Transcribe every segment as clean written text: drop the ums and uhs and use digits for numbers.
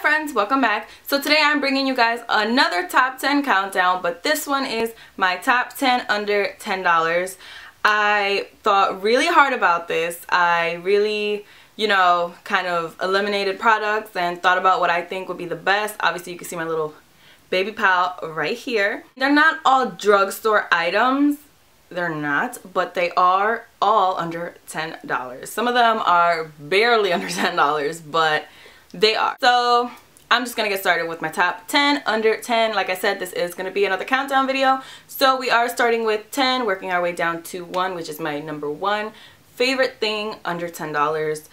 friends, welcome back. So today I'm bringing you guys another top 10 countdown, but this one is my top 10 under $10. I thought really hard about this. I really, kind of eliminated products and thought about what I think would be the best. Obviously you can see my little baby pal right here. They're not all drugstore items. They're not, but they are all under $10. Some of them are barely under $10, but they are. So I'm just gonna get started with my top 10 under 10. Like I said, this is gonna be another countdown video. So we are starting with 10, working our way down to 1, which is my number 1 favorite thing under $10.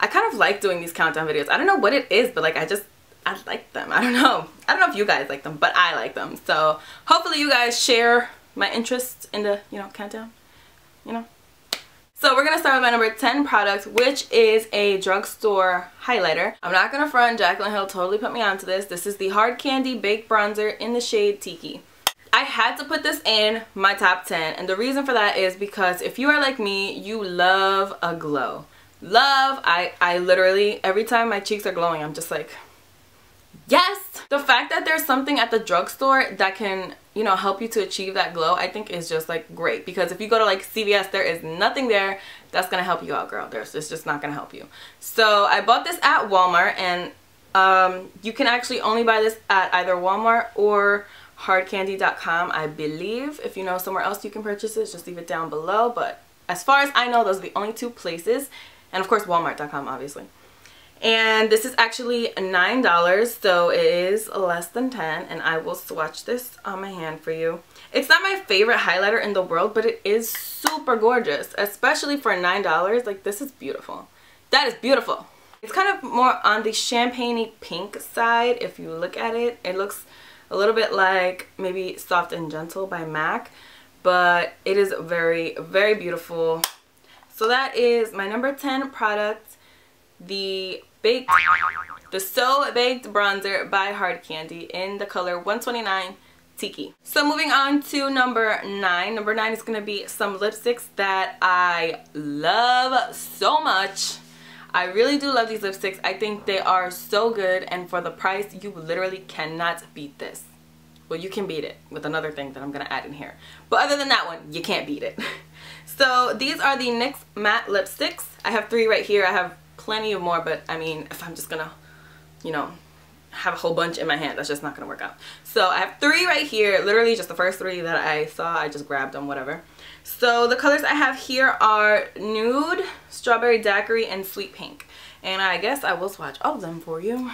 I kind of like doing these countdown videos. I don't know what it is, but like I like them. I don't know if you guys like them, but I like them. So hopefully you guys share my interest in the, countdown, So we're going to start with my number 10 product, which is a drugstore highlighter. I'm not going to front, Jaclyn Hill totally put me onto this. This is the Hard Candy Baked Bronzer in the shade Tiki. I had to put this in my top 10, and the reason for that is because if you are like me, you love a glow. I literally, every time my cheeks are glowing, I'm just like, yes! The fact that there's something at the drugstore that can, help you to achieve that glow, I think is just like great. Because if you go to like CVS, there is nothing there that's gonna help you out, girl. It's just not gonna help you. So I bought this at Walmart, and you can actually only buy this at either Walmart or hardcandy.com, I believe. If you know somewhere else you can purchase it, just leave it down below. But as far as I know, those are the only two places. And of course, walmart.com, obviously. And this is actually $9, so it is less than 10, and I will swatch this on my hand for you. It's not my favorite highlighter in the world, but it is super gorgeous, especially for $9. Like, this is beautiful. That is beautiful. It's kind of more on the champagne-y pink side. If you look at it, it looks a little bit like maybe Soft and Gentle by MAC, but it is very, very beautiful. So that is my number 10 product, the So Baked Bronzer by Hard Candy in the color 129 Tiki. So moving on to number 9. Number 9 is going to be some lipsticks that I love so much. I really do love these lipsticks. I think they are so good, and for the price, you literally cannot beat this. Well, you can beat it with another thing that I'm going to add in here. But other than that one, you can't beat it. So these are the NYX Matte Lipsticks. I have 3 right here. I have plenty of more, but I mean, if I'm just gonna, have a whole bunch in my hand, that's just not gonna work out. So I have 3 right here, literally just the first 3 that I saw, I just grabbed them, whatever. So the colors I have here are Nude, Strawberry Daiquiri, and Sweet Pink. And I guess I will swatch all of them for you.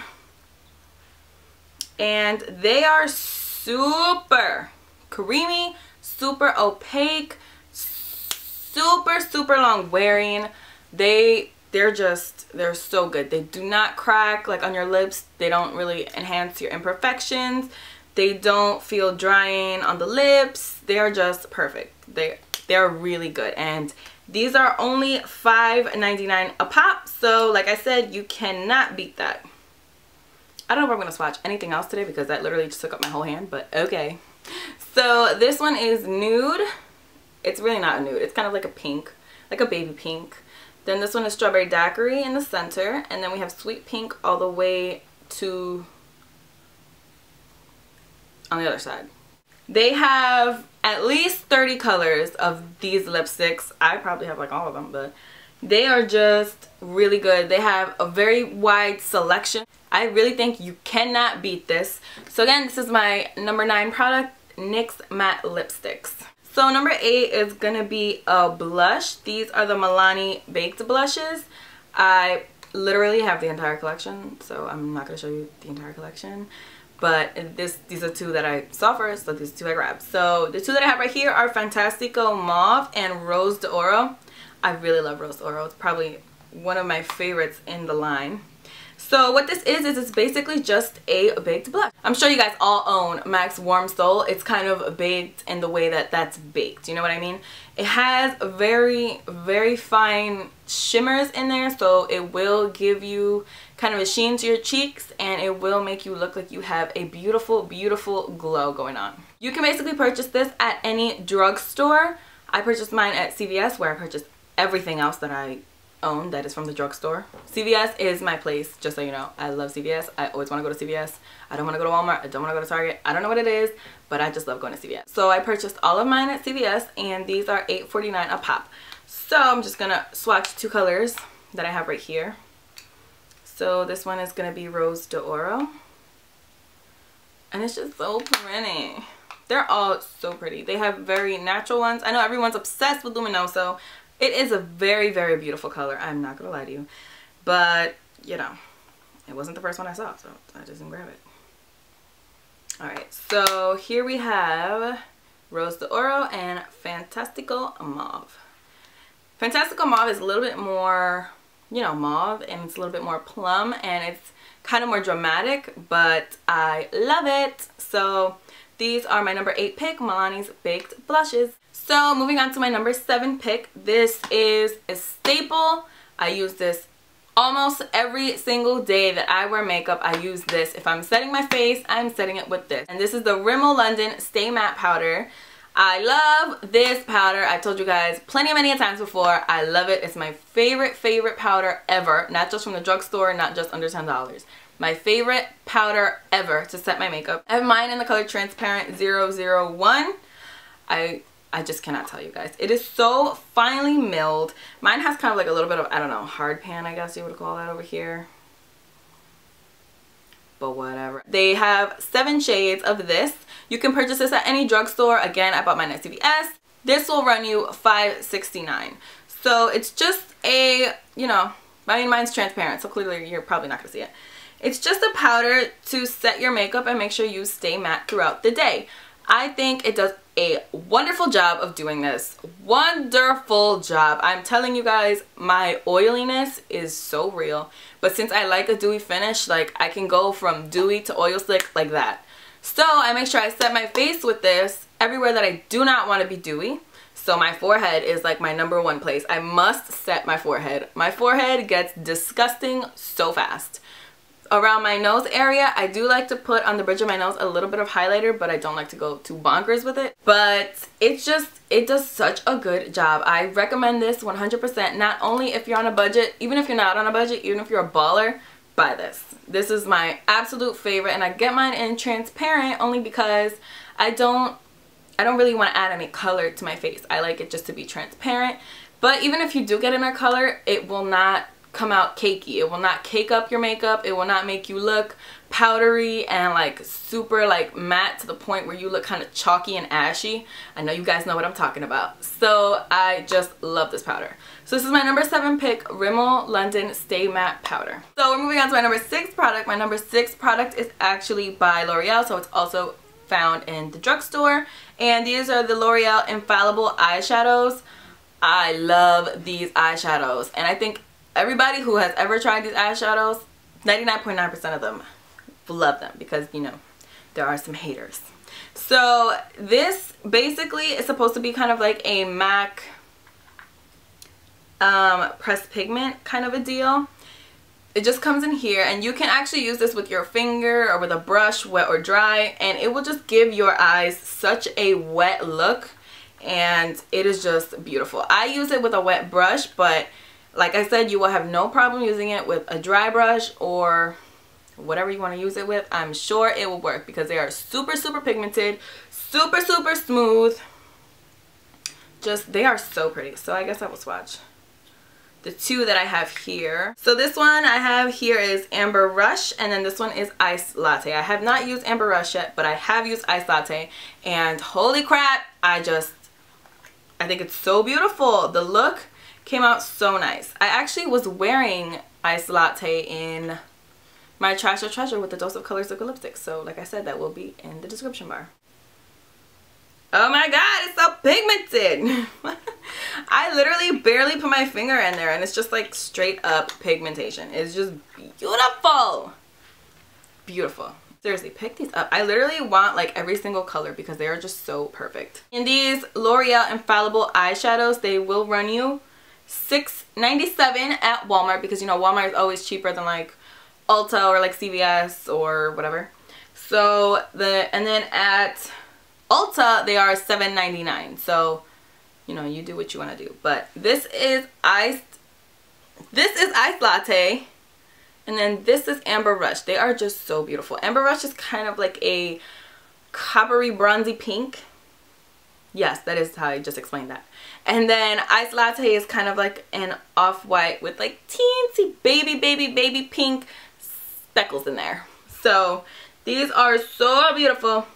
And they are super creamy, super opaque, super long wearing. They're so good. They do not crack like on your lips. They don't really enhance your imperfections. They don't feel drying on the lips. They are just perfect. They're really good, and these are only $5.99 a pop. So like I said, you cannot beat that. I don't know if I'm gonna swatch anything else today because that literally just took up my whole hand, but okay. So this one is Nude. It's really not a nude. It's kind of like a pink, like a baby pink. Then this one is Strawberry Daiquiri in the center, and then we have Sweet Pink all the way to on the other side. They have at least 30 colors of these lipsticks. I probably have like all of them, but they are just really good. They have a very wide selection. I really think you cannot beat this. So again, this is my number 9 product, NYX Matte Lipsticks. So number 8 is gonna be a blush. These are the Milani Baked Blushes. I literally have the entire collection, so I'm not gonna show you the entire collection. But these are 2 that I saw first, so these 2 I grabbed. So the 2 that I have right here are Fantastico Mauve and Rose d'Oro. I really love Rose d'Oro. It's probably one of my favorites in the line. So what this is it's basically just a baked blush. I'm sure you guys all own MAC's Warm Soul. It's kind of baked in the way that that's baked. You know what I mean? It has very, very fine shimmers in there, so it will give you kind of a sheen to your cheeks, and it will make you look like you have a beautiful, beautiful glow going on. You can basically purchase this at any drugstore. I purchased mine at CVS, where I purchased everything else that I own that is from the drugstore. CVS is my place, just so you know. I love CVS. I always want to go to CVS. I don't want to go to Walmart. I don't want to go to Target. I don't know what it is, but I just love going to CVS. So I purchased all of mine at CVS, and these are $8.49 a pop. So I'm just going to swatch two colors that I have right here. So this one is going to be Rose d'Oro. And it's just so pretty. They're all so pretty. They have very natural ones. I know everyone's obsessed with Luminoso. It is a very, very beautiful color. I'm not going to lie to you. But, you know, it wasn't the first one I saw, so I just didn't grab it. Alright, so here we have Rose d'Oro and Fantastical Mauve. Fantastical Mauve is a little bit more, you know, mauve, and it's a little bit more plum, and it's kind of more dramatic, but I love it. So these are my number 8 pick, Milani's Baked Blushes. So moving on to my number 7 pick. This is a staple. I use this almost every single day that I wear makeup. I use this. If I'm setting my face, I'm setting it with this. And this is the Rimmel London Stay Matte Powder. I love this powder. I told you guys many times before. I love it. It's my favorite powder ever. Not just from the drugstore, not just under $10. My favorite powder ever to set my makeup. I have mine in the color Transparent 001. I just cannot tell you guys. It is so finely milled. Mine has kind of like a little bit of, I don't know, hard pan, I guess you would call that over here. But whatever. They have 7 shades of this. You can purchase this at any drugstore. Again, I bought mine at CVS. This will run you $5.69. So it's just a, you know, I mean, mine's transparent, so clearly you're probably not going to see it. It's just a powder to set your makeup and make sure you stay matte throughout the day. I think it does a wonderful job of doing this. Wonderful job. I'm telling you guys, my oiliness is so real. But since I like a dewy finish, like I can go from dewy to oil slick like that. So I make sure I set my face with this everywhere that I do not want to be dewy. So my forehead is like my number 1 place. I must set my forehead. My forehead gets disgusting so fast. Around my nose area, I do like to put on the bridge of my nose a little bit of highlighter, but I don't like to go too bonkers with it. But it does such a good job. I recommend this 100%, not only if you're on a budget, even if you're not on a budget, even if you're a baller, buy this. This is my absolute favorite, and I get mine in transparent only because I don't really want to add any color to my face. I like it just to be transparent. But even if you do get in a color, it will not come out cakey. It will not cake up your makeup. It will not make you look powdery and like super like matte to the point where you look kind of chalky and ashy. I know you guys know what I'm talking about. So I just love this powder. So this is my number 7 pick, Rimmel London Stay Matte Powder. So we're moving on to my number 6 product. My number 6 product is actually by L'Oreal, so it's also found in the drugstore. And these are the L'Oreal Infallible Eyeshadows. I love these eyeshadows, and I think everybody who has ever tried these eyeshadows, 99.9% of them love them, because, you know, there are some haters. So this basically is supposed to be kind of like a MAC pressed pigment kind of a deal. It just comes in here, and you can actually use this with your finger or with a brush, wet or dry, and it will just give your eyes such a wet look, and it is just beautiful. I use it with a wet brush, but like I said, you will have no problem using it with a dry brush or whatever you want to use it with. I'm sure it will work because they are super pigmented, super smooth. Just, they are so pretty. So I guess I will swatch the 2 that I have here. So this one I have here is Amber Rush, and then this one is Ice Latte. I have not used Amber Rush yet, but I have used Ice Latte, and holy crap, I think it's so beautiful. The look came out so nice. I actually was wearing Ice Latte in my Trash or Treasure with the Dose of Colors Liquid Lipsticks. So like I said, that will be in the description bar. Oh my god, it's so pigmented. I literally barely put my finger in there, and it's just like straight up pigmentation. It's just beautiful. Beautiful. Seriously, pick these up. I literally want like every single color because they are just so perfect. And these L'Oreal Infallible Eyeshadows, they will run you $6.97 at Walmart, because you know Walmart is always cheaper than like Ulta or like CVS or whatever. So and then at Ulta they are $7.99. So you know, you do what you want to do. But this is iced this is Ice Latte. And then this is Amber Rush. They are just so beautiful. Amber Rush is kind of like a coppery bronzy pink. Yes, that is how I just explained that. And then Ice Latte is kind of like an off-white with like teensy baby pink speckles in there. So these are so beautiful.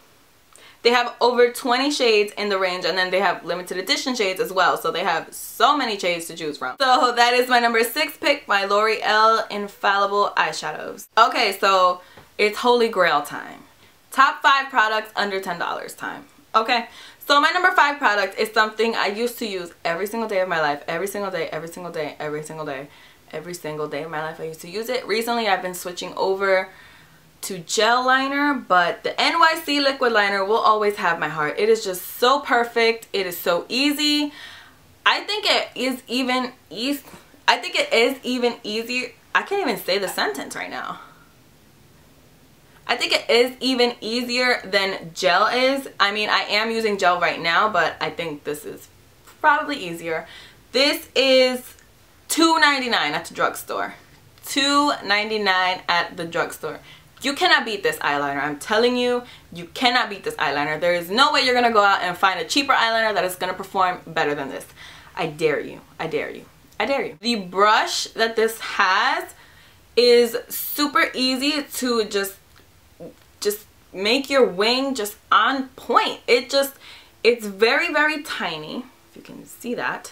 They have over 20 shades in the range, and then they have limited edition shades as well. So they have so many shades to choose from. So that is my number 6 pick, my L'Oreal Infallible Eyeshadows. Okay, so it's Holy Grail time. Top 5 products under $10 time. Okay, so my number 5 product is something I used to use every single day of my life. Every single day, every single day, every single day. Every single day of my life I used to use it. Recently I've been switching over to gel liner, but the NYC Liquid Liner will always have my heart. It is just so perfect. It is so easy. I think it is even easier. I can't even say the sentence right now. I think it is even easier than gel is. I mean, I am using gel right now, but I think this is probably easier. This is $2.99 at the drugstore. $2.99 at the drugstore. You cannot beat this eyeliner. I'm telling you, you cannot beat this eyeliner. There is no way you're going to go out and find a cheaper eyeliner that is going to perform better than this. I dare you. I dare you. I dare you. The brush that this has is super easy to just make your wing just on point. It's very tiny, if you can see that.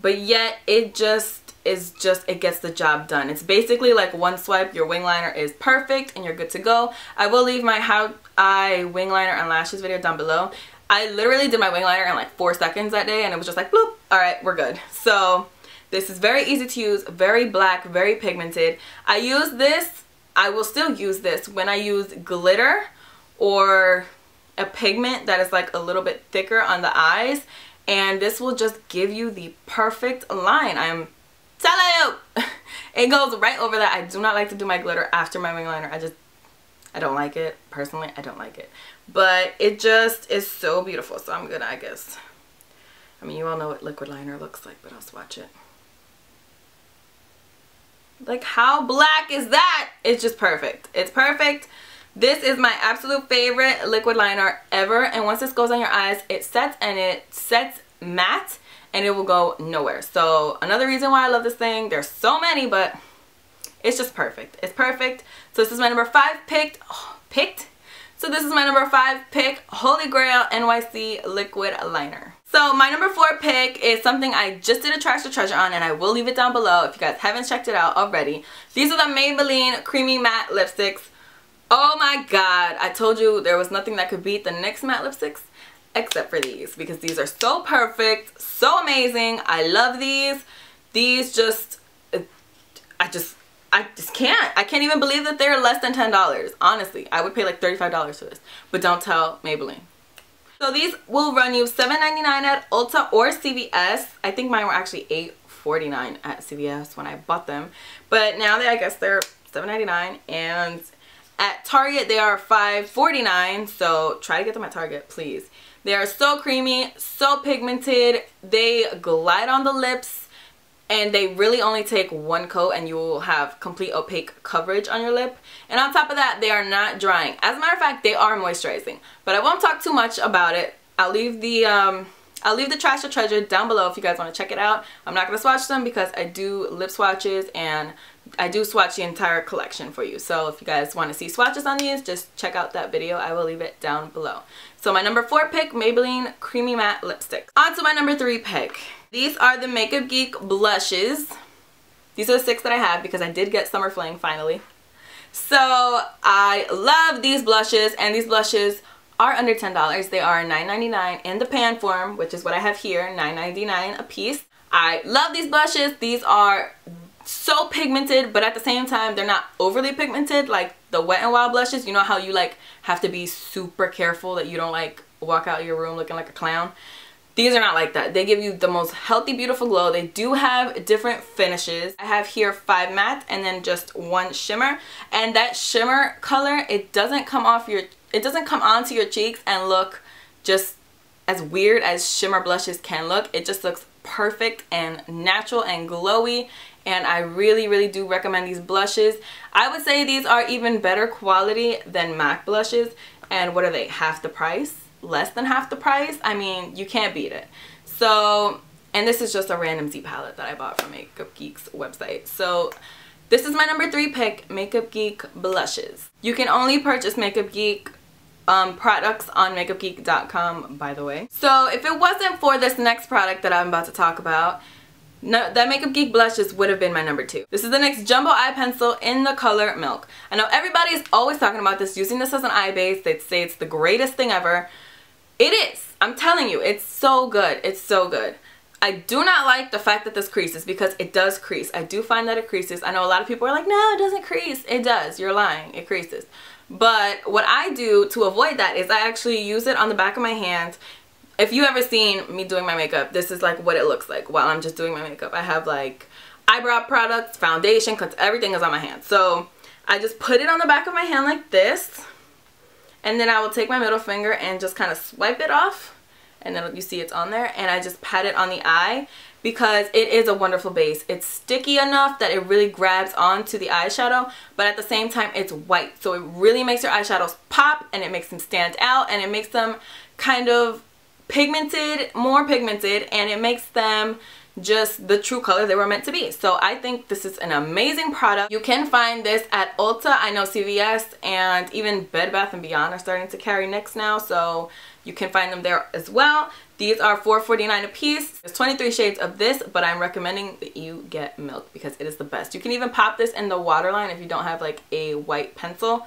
But yet it it gets the job done. It's basically like one swipe, your wing liner is perfect and you're good to go. I will leave my how I wing liner and lashes video down below. I literally did my wing liner in like 4 seconds that day and it was just like bloop, alright, we're good. So this is very easy to use, very black, very pigmented. I use this, I will still use this when I use glitter or a pigment that is like a little bit thicker on the eyes, and this will just give you the perfect line. I'm telling you, it goes right over that. I do not like to do my glitter after my wing liner. I don't like it. Personally, I don't like it. But it just is so beautiful. So I'm gonna, I guess. I mean, you all know what liquid liner looks like, but I'll swatch it. Like, how black is that? It's just perfect. It's perfect. This is my absolute favorite liquid liner ever. And once this goes on your eyes, it sets, and it sets matte. And it will go nowhere. So another reason why I love this thing, there's so many, but it's just perfect. It's perfect. So this is my number 5 picked. So this is my number 5 pick, Holy Grail NYC Liquid Liner. So my number 4 pick is something I just did a trash or treasure on, and I will leave it down below if you guys haven't checked it out already. These are the Maybelline Creamy Matte Lipsticks. Oh my god, I told you there was nothing that could beat the NYX Matte Lipsticks. Except for these, because these are so perfect, so amazing. I love these. These just, I just can't. I can't even believe that they're less than $10. Honestly, I would pay like $35 for this, but don't tell Maybelline. So these will run you $7.99 at Ulta or CVS. I think mine were actually $8.49 at CVS when I bought them, but now I guess they're $7.99, and at Target they are $5.49. So try to get them at Target, please. They are so creamy, so pigmented, they glide on the lips, and they really only take one coat and you will have complete opaque coverage on your lip. And on top of that, they are not drying. As a matter of fact, they are moisturizing. But I won't talk too much about it. I'll leave the trash or treasure down below if you guys want to check it out. I'm not going to swatch them because I do lip swatches and I do swatch the entire collection for you. So if you guys want to see swatches on these, just check out that video. I will leave it down below. So my number 4 pick, Maybelline Creamy Matte Lipstick. On to my number 3 pick. These are the MakeupGeek Blushes. These are the 6 that I have because I did get Summer Fling finally. So I love these blushes, and these blushes are under $10. They are $9.99 in the pan form, which is what I have here, $9.99 a piece. I love these blushes. These are so pigmented, but at the same time they're not overly pigmented like the Wet n Wild blushes. You know how you like have to be super careful that you don't like walk out of your room looking like a clown? These are not like that. They give you the most healthy, beautiful glow. They do have different finishes. I have here 5 matte and then just 1 shimmer, and that shimmer color, it doesn't come onto your cheeks and look just as weird as shimmer blushes can look. It just looks perfect and natural and glowy, and I really do recommend these blushes. I would say these are even better quality than MAC blushes. And what are they? Half the price? Less than half the price? I mean, you can't beat it. So, and this is just a random Z palette that I bought from MakeupGeek's website. So this is my number 3 pick, MakeupGeek Blushes. You can only purchase MakeupGeek products on MakeupGeek.com, by the way. So if it wasn't for this next product that I'm about to talk about, no, that MakeupGeek Blushes would have been my number 2. This is the NYX Jumbo Eye Pencil in the color Milk. I know everybody is always talking about this, using this as an eye base. They say it's the greatest thing ever. It is. I'm telling you, it's so good. It's so good. I do not like the fact that this creases, because it does crease. I do find that it creases. I know a lot of people are like, no, it doesn't crease. It does. You're lying. It creases. But what I do to avoid that is I actually use it on the back of my hand. If you ever seen me doing my makeup, this is like what it looks like while I'm just doing my makeup. I have like eyebrow products, foundation, everything is on my hand. So I just put it on the back of my hand like this. And then I will take my middle finger and just kind of swipe it off. And then you see it's on there, and I just pat it on the eye because it is a wonderful base. It's sticky enough that it really grabs onto the eyeshadow, but at the same time it's white, so it really makes your eyeshadows pop, and it makes them stand out, and it makes them kind of pigmented, more pigmented, and it makes them just the true color they were meant to be. So I think this is an amazing product. You can find this at Ulta. I know CVS and even Bed Bath & Beyond are starting to carry NYX now, so you can find them there as well. These are $4.49 a piece. There's 23 shades of this, but I'm recommending that you get Milk because it is the best. You can even pop this in the waterline if you don't have like a white pencil.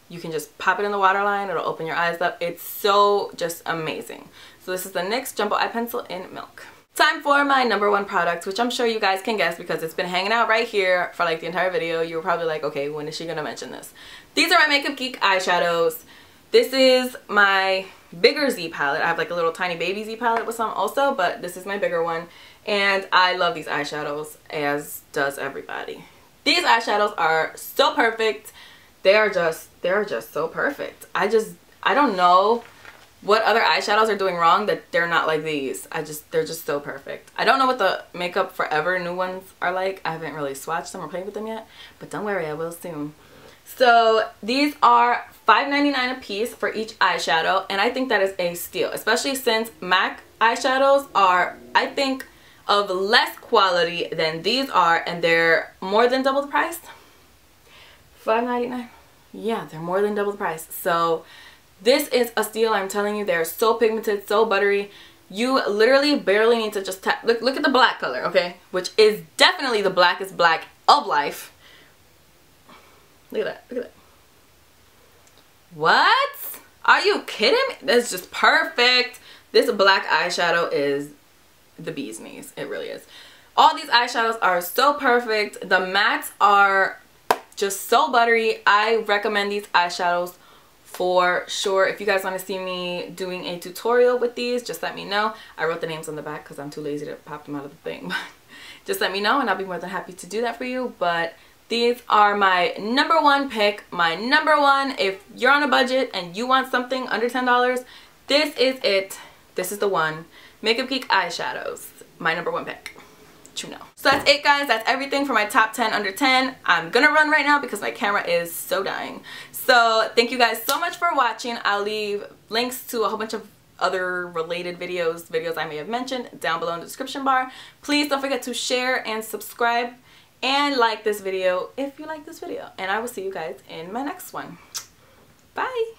You can just pop it in the waterline. It'll open your eyes up. It's so just amazing. So this is the NYX Jumbo Eye Pencil in Milk. Time for my number 1 product, which I'm sure you guys can guess because it's been hanging out right here for like the entire video. You were probably like, okay, when is she gonna mention this? These are my MakeupGeek eyeshadows. This is my bigger Z palette. I have like a little tiny baby Z palette with some also, but this is my bigger one. And I love these eyeshadows, as does everybody. These eyeshadows are so perfect. They're just so perfect. I don't know what other eyeshadows are doing wrong that they're not like these. They're just so perfect. I don't know what the Makeup Forever new ones are like. I haven't really swatched them or played with them yet, but don't worry, I will soon. So these are $5.99 a piece for each eyeshadow, and I think that is a steal, especially since MAC eyeshadows are, I think, of less quality than these are, and they're more than double the price. $5.99. Yeah, they're more than double the price. So this is a steal, I'm telling you. They're so pigmented, so buttery. You literally barely need to just tap. Look at the black color, okay? Which is definitely the blackest black of life. Look at that, look at that. What? Are you kidding me? That's just perfect. This black eyeshadow is the bee's knees. It really is. All these eyeshadows are so perfect. The mattes are just so buttery. I recommend these eyeshadows for sure. If you guys want to see me doing a tutorial with these, just let me know. I wrote the names on the back because I'm too lazy to pop them out of the thing. Just let me know and I'll be more than happy to do that for you. But these are my number 1 pick. My number 1, if you're on a budget and you want something under $10, this is it. This is the one. MakeupGeek eyeshadows. My number 1 pick. You know. So that's it, guys. That's everything for my top 10 under 10. I'm gonna run right now because my camera is so dying. So thank you guys so much for watching. I'll leave links to a whole bunch of other related videos I may have mentioned down below in the description bar. Please don't forget to share and subscribe and like this video if you like this video, and I will see you guys in my next one. Bye.